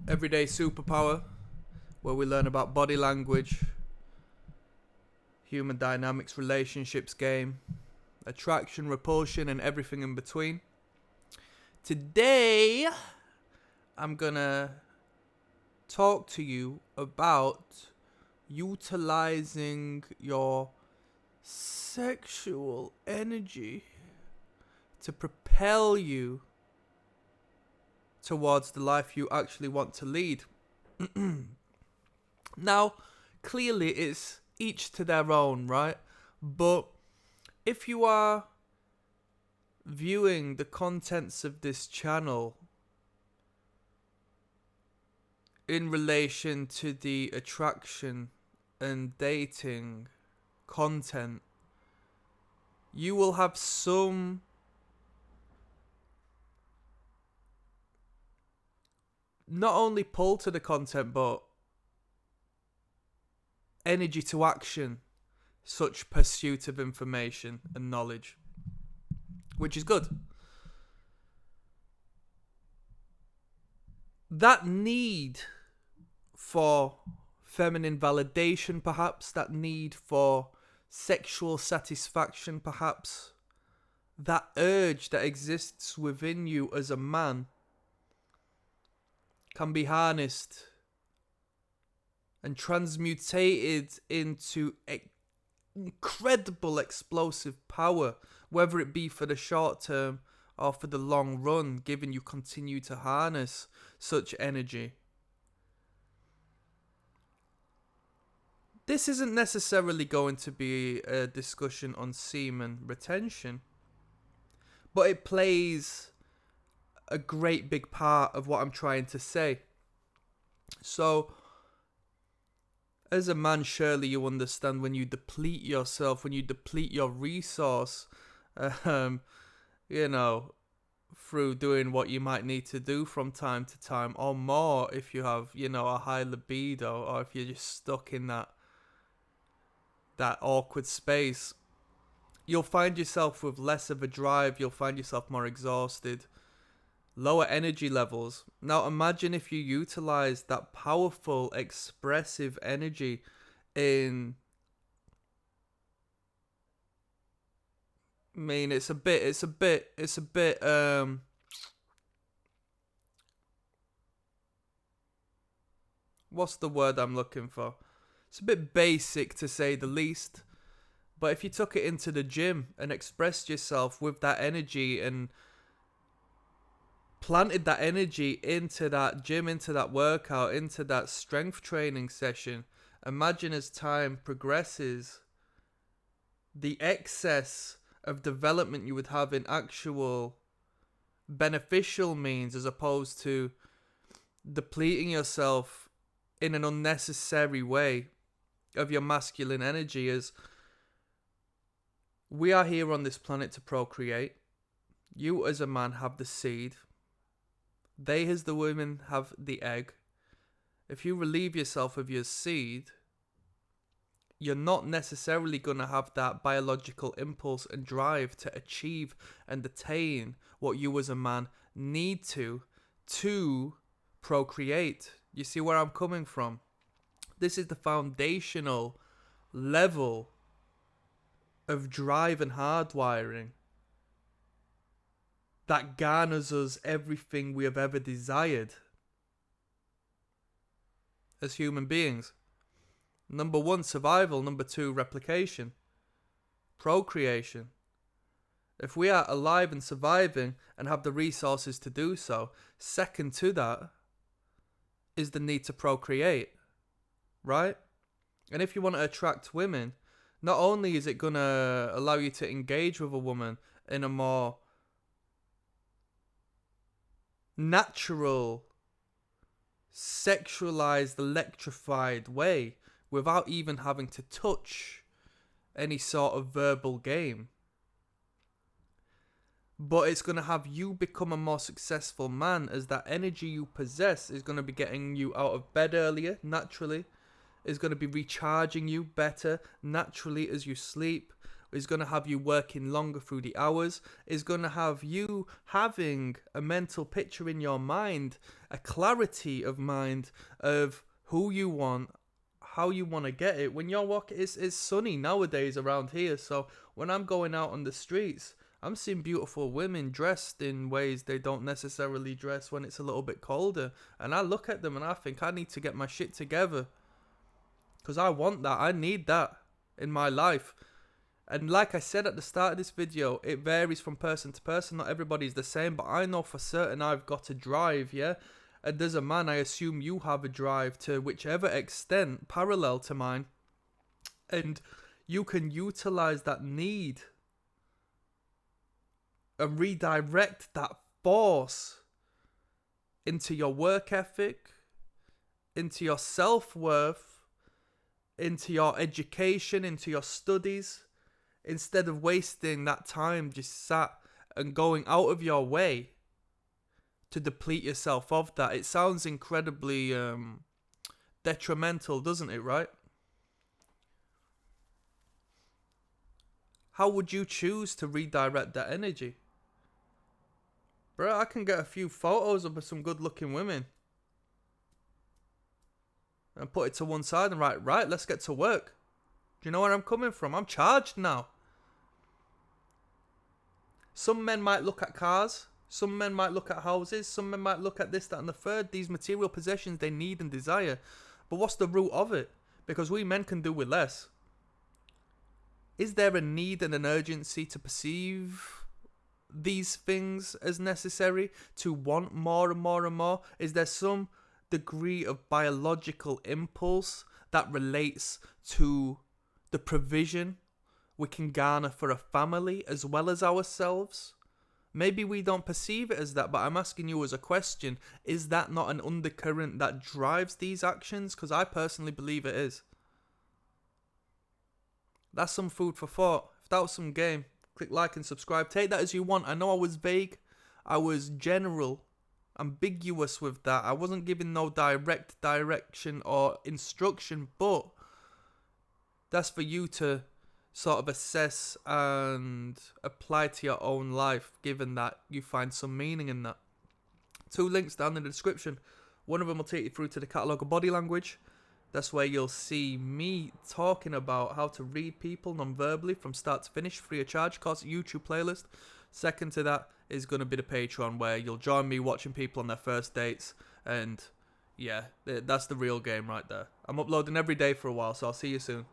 Everyday Superpower, where we learn about body language, human dynamics, relationships game, attraction, repulsion, and everything in between. Today, I'm gonna talk to you about utilizing your sexual energy to propel you towards the life you actually want to lead. Now, clearly it's each to their own, right? But if you are viewing the contents of this channel in relation to the attraction and dating content, you will have some not only pull to the content, but energy to action such pursuit of information and knowledge, which is good. That need for feminine validation, perhaps, that need for sexual satisfaction, perhaps, that urge that exists within you as a man can be harnessed and transmutated into incredible explosive power, whether it be for the short term or for the long run, given you continue to harness such energy. This isn't necessarily going to be a discussion on semen retention, but it plays a great big part of what I'm trying to say. So, as a man, surely you understand when you deplete yourself, when you deplete your resource, through doing what you might need to do from time to time, or more if you have, a high libido, or if you're just stuck in that awkward space, you'll find yourself with less of a drive, you'll find yourself more exhausted, lower energy levels. Now imagine if you utilize that powerful, expressive energy in... I mean, it's a bit, what's the word I'm looking for? It's a bit basic to say the least. But if you took it into the gym and expressed yourself with that energy and planted that energy into that gym, into that workout, into that strength training session, imagine as time progresses, the excess of development you would have in actual beneficial means, as opposed to depleting yourself in an unnecessary way of your masculine energy. As we are here on this planet to procreate. You as a man have the seed. They as the women have the egg. If you relieve yourself of your seed, you're not necessarily going to have that biological impulse and drive to achieve and attain what you as a man need to procreate. You see where I'm coming from? This is the foundational level of drive and hardwiring that garners us everything we have ever desired as human beings. Number one, survival. Number two, replication. Procreation. If we are alive and surviving and have the resources to do so, second to that is the need to procreate. Right? And if you want to attract women, not only is it going to allow you to engage with a woman in a more natural, sexualized, electrified way, without even having to touch any sort of verbal game, but it's going to have you become a more successful man, as that energy you possess is going to be getting you out of bed earlier, naturally, is going to be recharging you better, naturally, as you sleep, is going to have you working longer through the hours, is going to have you having a mental picture in your mind, a clarity of mind of who you want, how you want to get it. When you're walking, it's sunny nowadays around here, so when I'm going out on the streets, I'm seeing beautiful women dressed in ways they don't necessarily dress when it's a little bit colder, and I look at them and I think I need to get my shit together, because I want that, I need that in my life. And like I said at the start of this video, it varies from person to person. Not everybody's the same, but I know for certain I've got a drive, yeah? And as a man, I assume you have a drive to whichever extent parallel to mine. And you can utilize that need and redirect that force into your work ethic, into your self-worth, into your education, into your studies, instead of wasting that time just sat and going out of your way to deplete yourself of that. It sounds incredibly detrimental, doesn't it, right? How would you choose to redirect that energy? Bro, I can get a few photos of some good looking women and put it to one side and right, let's get to work. Do you know where I'm coming from? I'm charged now. Some men might look at cars, some men might look at houses, some men might look at this, that and the third, these material possessions they need and desire. But what's the root of it? Because we men can do with less. Is there a need and an urgency to perceive these things as necessary, to want more and more and more? Is there some degree of biological impulse that relates to the provision we can garner for a family as well as ourselves? Maybe we don't perceive it as that, but I'm asking you as a question, is that not an undercurrent that drives these actions? Because I personally believe it is. That's some food for thought. If that was some game, click like and subscribe. Take that as you want. I know I was vague. I was general, ambiguous with that. I wasn't giving no direct direction or instruction, but that's for you to sort of assess and apply to your own life, given that you find some meaning in that. 2 links down in the description. One of them will take you through to the catalogue of body language. That's where you'll see me talking about how to read people non-verbally from start to finish, free of charge, course YouTube playlist. Second to that is going to be the Patreon, where you'll join me watching people on their first dates, and yeah, that's the real game right there. I'm uploading every day for a while, so I'll see you soon.